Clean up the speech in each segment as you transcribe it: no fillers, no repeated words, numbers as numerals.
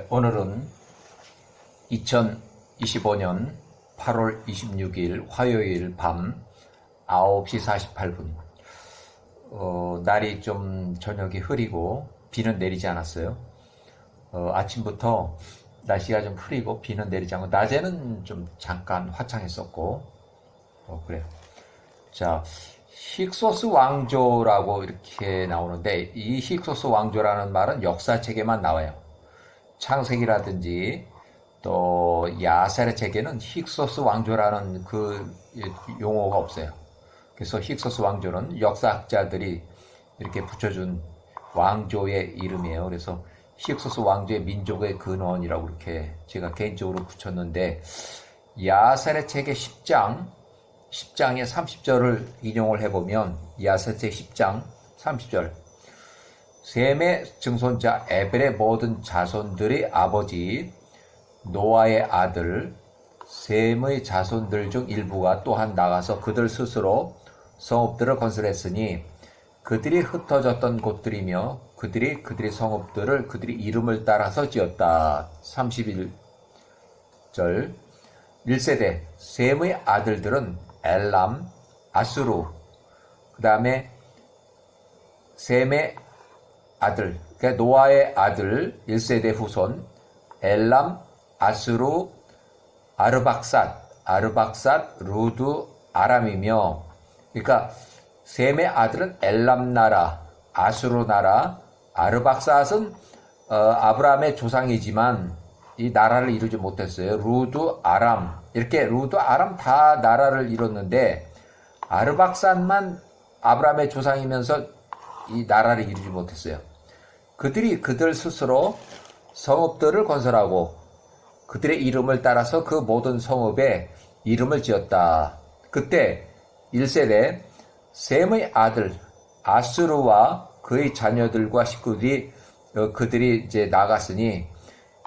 오늘은 2025년 8월 26일 화요일 밤 9시 48분. 날이 좀 저녁이 흐리고 비는 내리지 않았어요. 아침부터 날씨가 좀 흐리고 비는 내리지 않고 낮에는 좀 잠깐 화창했었고 그래요. 자, 힉소스 왕조라고 이렇게 나오는데 이 힉소스 왕조라는 말은 역사책에만 나와요. 창세기라든지 또 야셀의 책에는 힉소스 왕조라는 그 용어가 없어요. 그래서 힉소스 왕조는 역사학자들이 이렇게 붙여준 왕조의 이름이에요. 그래서 힉소스 왕조의 민족의 근원이라고 이렇게 제가 개인적으로 붙였는데, 야셀의 책의 10장의 30절을 인용을 해보면, 야셀의 책 10장 30절, 셈의 증손자 에벨의 모든 자손들의 아버지 노아의 아들 셈의 자손들 중 일부가 또한 나가서 그들 스스로 성읍들을 건설했으니 그들이 흩어졌던 곳들이며 그들이 성읍들을 그들이 이름을 따라서 지었다. 31절 1세대 셈의 아들들은 엘람, 아수르, 그 다음에 셈의 아들, 그러니까 노아의 아들 1세대 후손 엘람, 아수르, 아르박삿, 루드, 아람이며, 그러니까 셈의 아들은 엘람 나라, 아수르 나라, 아르박삿은 아브라함의 조상이지만 이 나라를 이루지 못했어요. 루드, 아람, 이렇게 루드, 아람 다 나라를 이뤘는데 아르박삿만 아브라함의 조상이면서 이 나라를 이루지 못했어요. 그들 스스로 성읍들을 건설하고 그들의 이름을 따라서 그 모든 성읍에 이름을 지었다. 그때 1세대 셈의 아들 아수르와 그의 자녀들과 식구들이 그들이 이제 나갔으니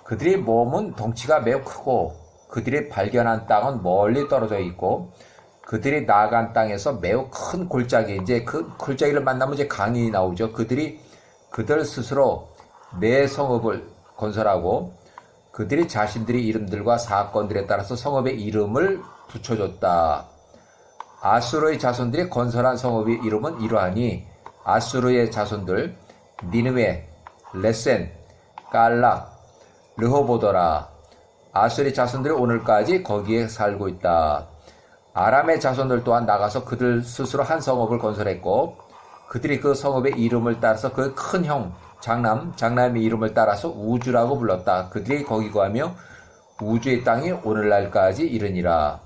그들의 몸은 덩치가 매우 크고 그들이 발견한 땅은 멀리 떨어져 있고 그들이 나간 땅에서 매우 큰 골짜기, 이제 그 골짜기를 만나면 이제 강이 나오죠. 그들 스스로 내 성읍을 건설하고 그들이 자신들의 이름들과 사건들에 따라서 성읍의 이름을 붙여줬다. 아수르의 자손들이 건설한 성읍의 이름은 이러하니 아수르의 자손들 니느웨, 레센, 깔락, 르호보더라. 아수르의 자손들이 오늘까지 거기에 살고 있다. 아람의 자손들 또한 나가서 그들 스스로 한 성읍을 건설했고 그들이 그 성읍의 이름을 따라서 그 큰 형 장남의 이름을 따라서 우주라고 불렀다. 그들이 거기 거하며 우주의 땅이 오늘날까지 이르니라.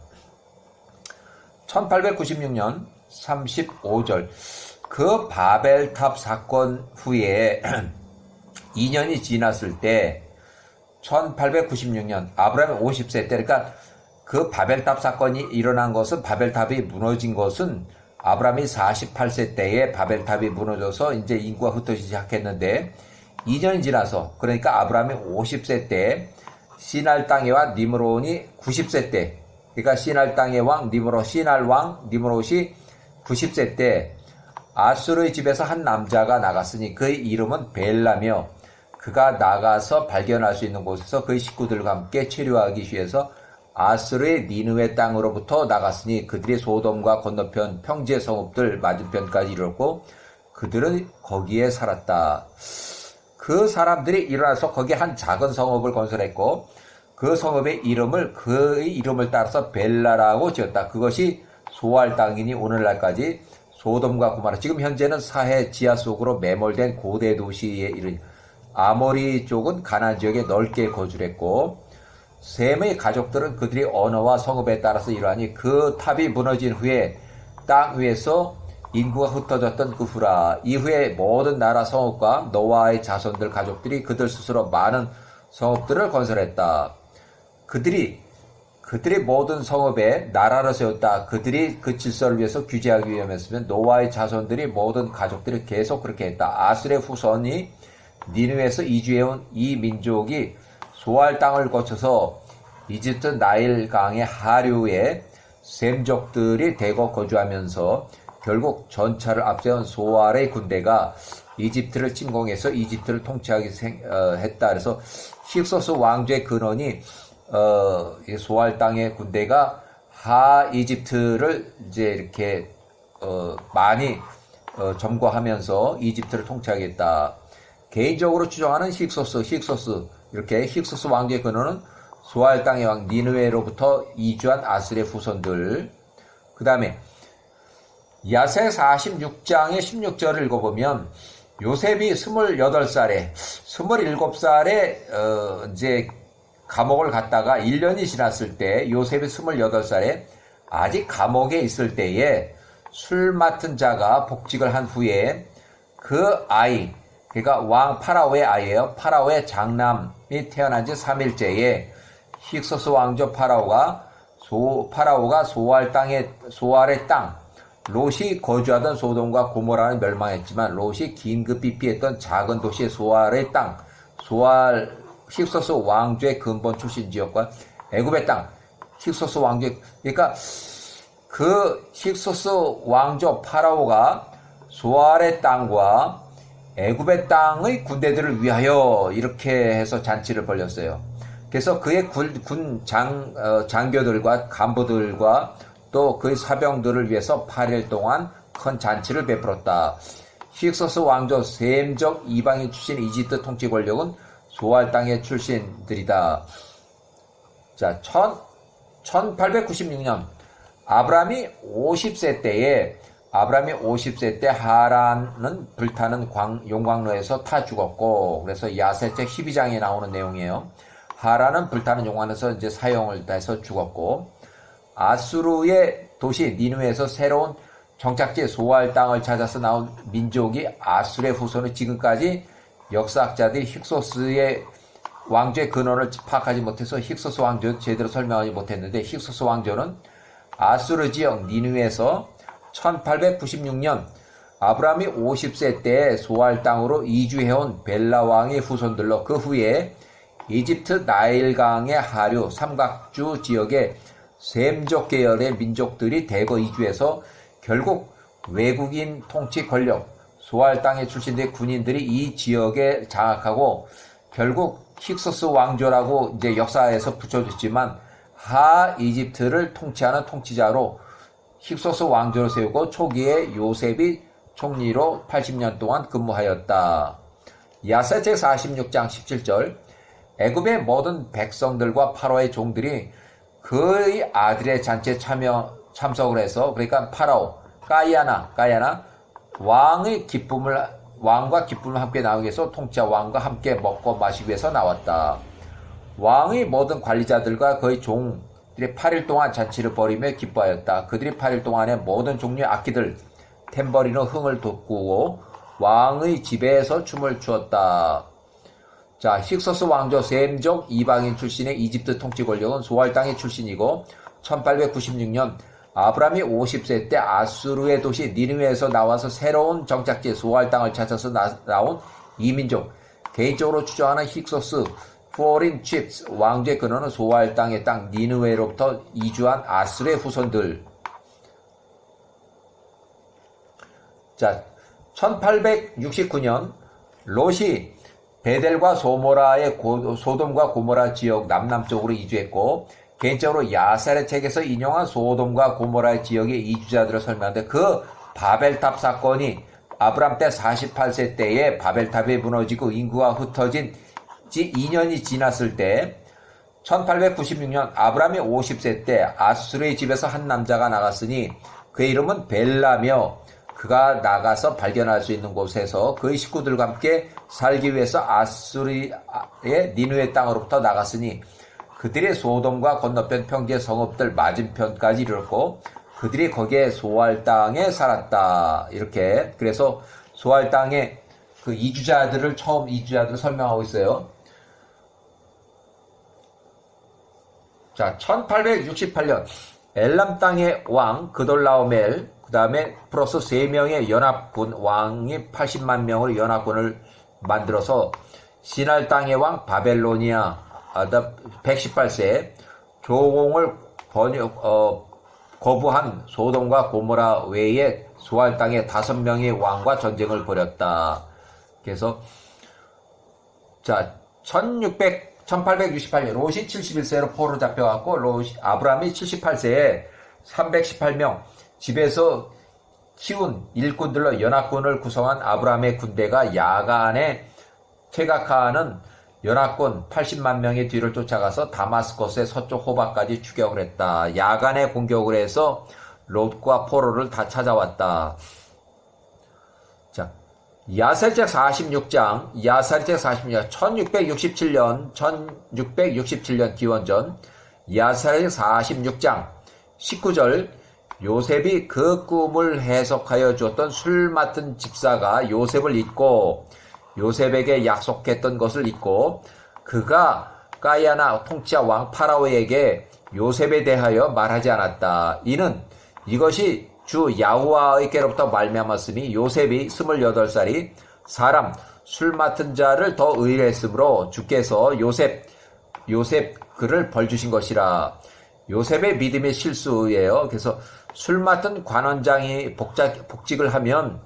1896년 35절 그 바벨탑 사건 후에 2년이 지났을 때 1896년 아브라함이 50세 때, 그러니까 그 바벨탑 사건이 일어난 것은, 바벨탑이 무너진 것은 아브라함이 48세 때에 바벨탑이 무너져서 이제 인구가 흩어지기 시작했는데 2년이 지나서, 그러니까 아브라함이 50세 때 시날 땅의 왕 니므롯이 90세 때, 그러니까 시날 땅의 왕 시날 왕 니므롯이 90세 때 아수르의 집에서 한 남자가 나갔으니 그의 이름은 벨라며 그가 나가서 발견할 수 있는 곳에서 그의 식구들과 함께 체류하기 위해서 아수르의 니느웨 땅으로부터 나갔으니 그들이 소돔과 건너편 평지의 성읍들 맞은편까지 이르렀고 그들은 거기에 살았다. 그 사람들이 일어나서 거기에 한 작은 성읍을 건설했고 그 성읍의 이름을 그의 이름을 따라서 벨라라고 지었다. 그것이 소알 땅이니 오늘날까지 소돔과 고모라, 지금 현재는 사해 지하 속으로 매몰된 고대 도시에 이르니 아모리 쪽은 가나안 지역에 넓게 거주를 했고 셈의 가족들은 그들의 언어와 성읍에 따라서 이러하니 그 탑이 무너진 후에 땅 위에서 인구가 흩어졌던 그 후라. 이후에 모든 나라 성읍과 노아의 자손들 가족들이 그들 스스로 많은 성읍들을 건설했다. 그들이 모든 성읍에 나라를 세웠다. 그들이 그 질서를 위해서 규제하기 위함이었으면 노아의 자손들이 모든 가족들이 계속 그렇게 했다. 아술의 후손이 니느웨에서 이주해온 이 민족이 소알 땅을 거쳐서 이집트 나일 강의 하류에 셈족들이 대거 거주하면서 결국 전차를 앞세운 소알의 군대가 이집트를 침공해서 이집트를 통치하게 했다. 그래서 힉소스 왕조의 근원이 소알 땅의 군대가 하 이집트를 이제 이렇게 많이 점거하면서 이집트를 통치하겠다. 개인적으로 추정하는 힉소스 이렇게 힉소스 왕조의 근원은 소알 땅의 왕 니느웨로부터 이주한 아스르의 후손들. 그 다음에 야세 46장의 16절을 읽어보면 요셉이 27살에 이제 감옥을 갔다가 1년이 지났을 때 요셉이 28살에 아직 감옥에 있을 때에 술 맡은 자가 복직을 한 후에 그 아이, 그러니까 왕 파라오의 아이예요. 파라오의 장남이 태어난 지 3일째에 힉소스 왕조 파라오가 소알의 땅, 롯이 거주하던 소돔과 고모라는 멸망했지만 롯이 긴급히 피했던 작은 도시 소알의 땅, 힉소스 왕조의 근본 출신 지역과 애굽의 땅, 힉소스 왕조의, 그러니까 그 힉소스 왕조 파라오가 소알의 땅과 애굽의 땅의 군대들을 위하여 이렇게 해서 잔치를 벌였어요. 그래서 그의 장교들과 간부들과 또 그의 사병들을 위해서 8일 동안 큰 잔치를 베풀었다. 힉소스 왕조 셈적 이방인 출신 이집트 통치 권력은 소알 땅의 출신들이다. 자, 1896년 아브라함이 50세 때 하란은 불타는 용광로에서 타 죽었고, 그래서 야세책 12장에 나오는 내용이에요. 하란은 불타는 용광로에서 이제 사형을 해서 죽었고, 아수르의 도시 니누에서 새로운 정착지 소알 땅을 찾아서 나온 민족이 아수르의 후손은 지금까지 역사학자들이 힉소스의 왕조의 근원을 파악하지 못해서 힉소스 왕조 제대로 설명하지 못했는데, 힉소스 왕조는 아수르 지역 니누에서 1896년 아브라함이 50세 때 소알 땅으로 이주해온 벨라 왕의 후손들로, 그 후에 이집트 나일강의 하류 삼각주 지역에 셈족 계열의 민족들이 대거 이주해서 결국 외국인 통치 권력, 소알 땅의 출신된 군인들이 이 지역에 장악하고 결국 힉소스 왕조라고 이제 역사에서 붙여줬지만 하 이집트를 통치하는 통치자로 힉소스 왕조를 세우고 초기에 요셉이 총리로 80년 동안 근무하였다. 야세책 46장 17절 애굽의 모든 백성들과 파라오의 종들이 그의 아들의 잔치에 참석을 해서, 그러니까 파라오, 까이아나 왕과 기쁨을 함께 나누기 위해서 통치자 왕과 함께 먹고 마시기 위해서 나왔다. 왕의 모든 관리자들과 그의 종들이 8일 동안 잔치를 벌이며 기뻐하였다. 그들이 8일 동안에 모든 종류의 악기들, 탬버린으로 흥을 돋구고 왕의 집에서 춤을 추었다. 자, 힉소스 왕조 셈족 이방인 출신의 이집트 통치 권력은 소알 땅의 출신이고 1896년 아브라함이 50세 때 아수르의 도시 니느웨에서 나와서 새로운 정착지 소알 땅을 찾아서 나온 이민족, 개인적으로 추정하는 힉소스 포린 칩스 왕조의 근원은 소알 땅의 땅 니느웨로부터 이주한 아수르의 후손들. 자, 1869년 롯이 베델과 소돔과 고모라 지역 남남쪽으로 이주했고, 개인적으로 야살의 책에서 인용한 소돔과 고모라의 지역의 이주자들을 설명하는데, 그 바벨탑 사건이 아브람 때 48세 때에 바벨탑이 무너지고 인구가 흩어진 지 2년이 지났을 때 1896년 아브람이 50세 때 아수르의 집에서 한 남자가 나갔으니 그의 이름은 벨라며, 그가 나가서 발견할 수 있는 곳에서 그의 식구들과 함께 살기 위해서 아수르의 니느웨 땅으로부터 나갔으니 그들이 소돔과 건너편 평지의 성읍들 맞은편까지 이르렀고 그들이 거기에 소알 땅에 살았다. 이렇게, 그래서 소알 땅의 그 처음 이주자들을 설명하고 있어요. 자, 1868년 엘람 땅의 왕 그돌라오멜, 그 다음에 플러스 3명의 연합군 왕이 80만 명으로 연합군을 만들어서 시날 땅의 왕 바벨로니아 118세 조공을 거부한 소돔과 고모라 외에 소알 땅의 5명의 왕과 전쟁을 벌였다. 그래서 자 1868년 롯이 71세로 포로 잡혀갖고 아브라함이 78세에 318명 집에서 키운 일꾼들로 연합군을 구성한 아브라함의 군대가 야간에 퇴각하는 연합군 80만 명의 뒤를 쫓아가서 다마스커스의 서쪽 호박까지 추격을 했다. 야간에 공격을 해서 롯과 포로를 다 찾아왔다. 자, 야살책 46장, 1667년 기원전, 야살책 46장, 19절, 요셉이 그 꿈을 해석하여 주었던 술 맡은 집사가 요셉을 잊고 요셉에게 약속했던 것을 잊고 그가 가야나 통치자 왕 파라오에게 요셉에 대하여 말하지 않았다. 이는 이것이 주 야후와께로부터 말미암았으니 요셉이 28살이 사람 술 맡은 자를 더 의뢰했으므로 주께서 요셉 그를 벌 주신 것이라. 요셉의 믿음의 실수예요. 그래서 술 맡은 관원장이 복직을 하면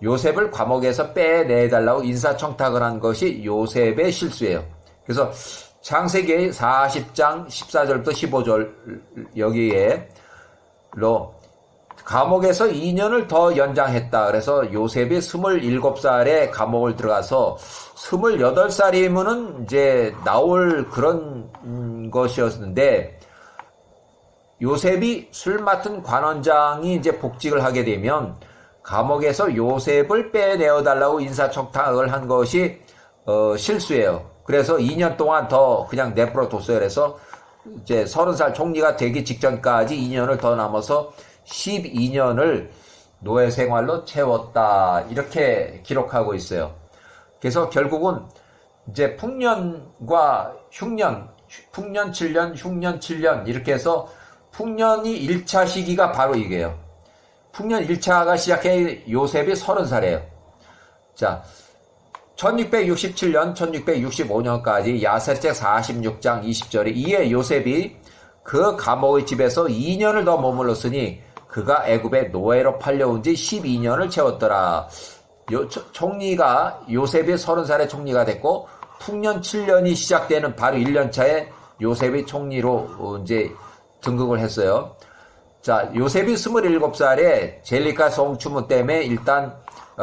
요셉을 감옥에서 빼내달라고 인사청탁을 한 것이 요셉의 실수예요. 그래서 창세기 40장 14절부터 15절 여기에로 감옥에서 2년을 더 연장했다. 그래서 요셉이 27살에 감옥을 들어가서 28살이면은 이제 나올 그런 것이었는데 요셉이 술 맡은 관원장이 이제 복직을 하게 되면 감옥에서 요셉을 빼내어달라고 인사청탁을 한 것이 실수예요. 그래서 2년 동안 더 그냥 내버려 뒀어요. 그래서 이제 30살 총리가 되기 직전까지 2년을 더 남아서 12년을 노예 생활로 채웠다. 이렇게 기록하고 있어요. 그래서 결국은 이제 풍년과 흉년, 풍년 7년, 흉년 7년 이렇게 해서 풍년이 1차 시기가 바로 이게요. 풍년 1차가 시작해 요셉이 30살이에요. 자, 1667년, 1665년까지 야살책 46장 20절에 이에 요셉이 그 감옥의 집에서 2년을 더 머물렀으니 그가 애굽에 노예로 팔려온 지 12년을 채웠더라. 총리가 요셉이 30살에 총리가 됐고 풍년 7년이 시작되는 바로 1년 차에 요셉이 총리로 이제 등극을 했어요. 자, 요셉이 27살에 젤리카 성추문 때문에 일단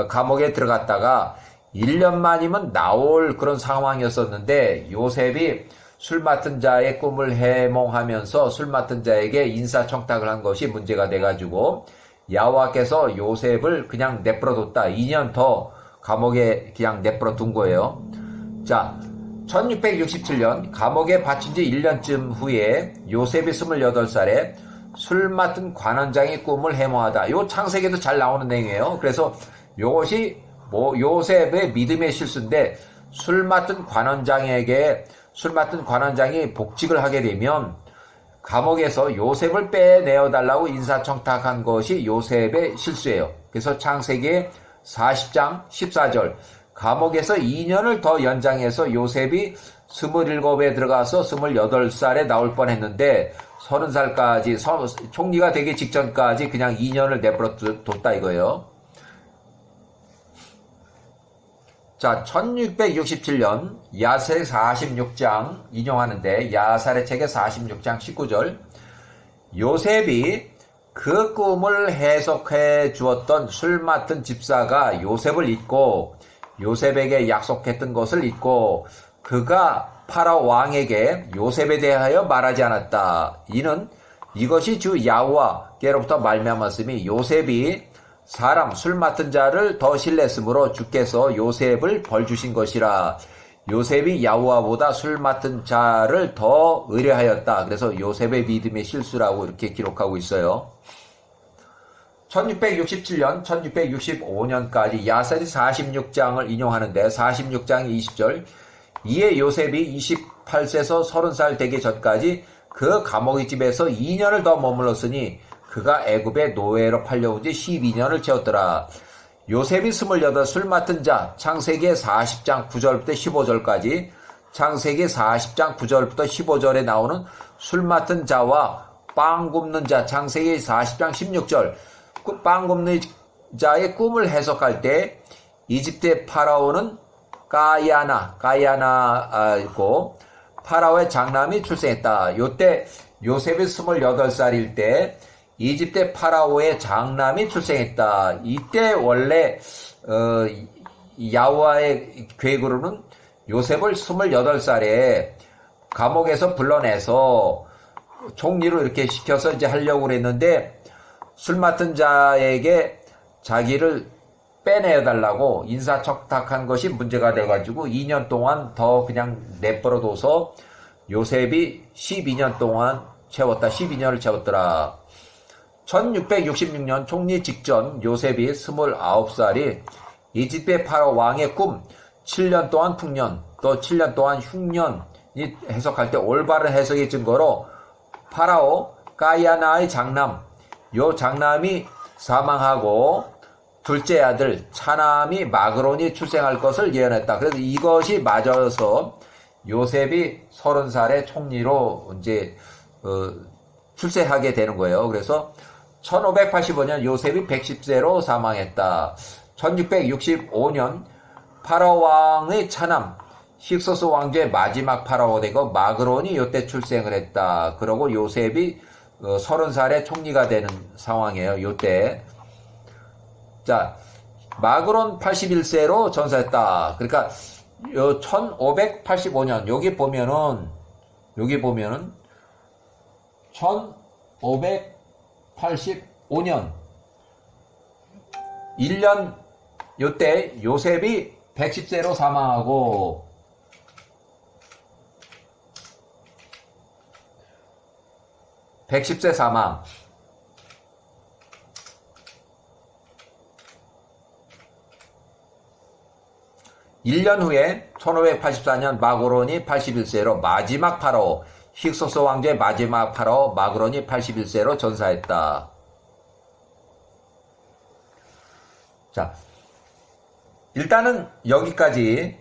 감옥에 들어갔다가 1년 만이면 나올 그런 상황이었었는데 요셉이 술 맡은 자의 꿈을 해몽하면서 술 맡은 자에게 인사청탁을 한 것이 문제가 돼가지고 야호와께서 요셉을 그냥 내버려뒀다. 2년 더 감옥에 그냥 내버려둔 거예요. 자, 1667년 감옥에 바친 지 1년쯤 후에 요셉이 28살에 술 맡은 관원장의 꿈을 해몽하다. 요 창세기도 잘 나오는 내용이에요. 그래서 요것이 요셉의 믿음의 실수인데 술 맡은 관원장이 복직을 하게 되면 감옥에서 요셉을 빼내어달라고 인사청탁한 것이 요셉의 실수예요. 그래서 창세기 40장 14절 감옥에서 2년을 더 연장해서 요셉이 27에 들어가서 28살에 나올 뻔했는데 30살까지 총리가 되기 직전까지 그냥 2년을 내버려 뒀다 이거예요. 자, 1667년 야살의 46장 인용하는데 야살의 책의 46장 19절 요셉이 그 꿈을 해석해 주었던 술 맡은 집사가 요셉을 잊고 요셉에게 약속했던 것을 잊고 그가 파라오 왕에게 요셉에 대하여 말하지 않았다. 이는 이것이 주 야호와께로부터 말미암았으니 요셉이 사람 술 맡은 자를 더 신뢰했으므로 주께서 요셉을 벌 주신 것이라. 요셉이 야호와보다 술 맡은 자를 더 의뢰하였다. 그래서 요셉의 믿음의 실수라고 이렇게 기록하고 있어요. 1667년, 1665년까지 야살이 46장을 인용하는데 46장 20절 이에 요셉이 28세에서 30살 되기 전까지 그 감옥의 집에서 2년을 더 머물렀으니 그가 애굽에 노예로 팔려온 지 12년을 채웠더라. 요셉이 28 술 맡은 자 창세기 40장 9절부터 15절까지 창세기 40장 9절부터 15절에 나오는 술 맡은 자와 빵 굽는 자 창세기 40장 16절 빵 굽는 자의 꿈을 해석할 때 이집트의 파라오는 있고 파라오의 장남이 출생했다. 요때 요셉이 28살일 때 이집트의 파라오의 장남이 출생했다. 이때 원래 야후와의 계획으로는 요셉을 28살에 감옥에서 불러내서 총리로 이렇게 시켜서 이제 하려고 그랬는데 술 맡은 자에게 자기를 빼내달라고 인사청탁한 것이 문제가 돼가지고 2년 동안 더 그냥 내버려둬서 요셉이 12년 동안 채웠다. 12년을 채웠더라. 1666년 총리 직전 요셉이 29살이 이집트의 파라오 왕의 꿈 7년 동안 풍년 또 7년 동안 흉년이 해석할 때 올바른 해석의 증거로 파라오 까야나의 장남 요 장남이 사망하고 둘째 아들 차남이 마그론이 출생할 것을 예언했다. 그래서 이것이 맞아서 요셉이 30살에 총리로 이제 출세하게 되는 거예요. 그래서 1585년 요셉이 110세로 사망했다. 1665년 파라오 왕의 차남 힉소스 왕조의 마지막 파라오 되고 마그론이 요때 출생을 했다. 그러고 요셉이 30살에 총리가 되는 상황이에요. 요때. 자, 마그론 81세로 전사했다. 그러니까 1585년 여기 보면은 1585년 1년 요때 요셉이 110세로 사망하고 110세 사망. 1년 후에 1584년 마그론이 81세로 마지막 파라오 힉소스 왕조의 마지막 파라오 마그론이 81세로 전사했다. 자, 일단은 여기까지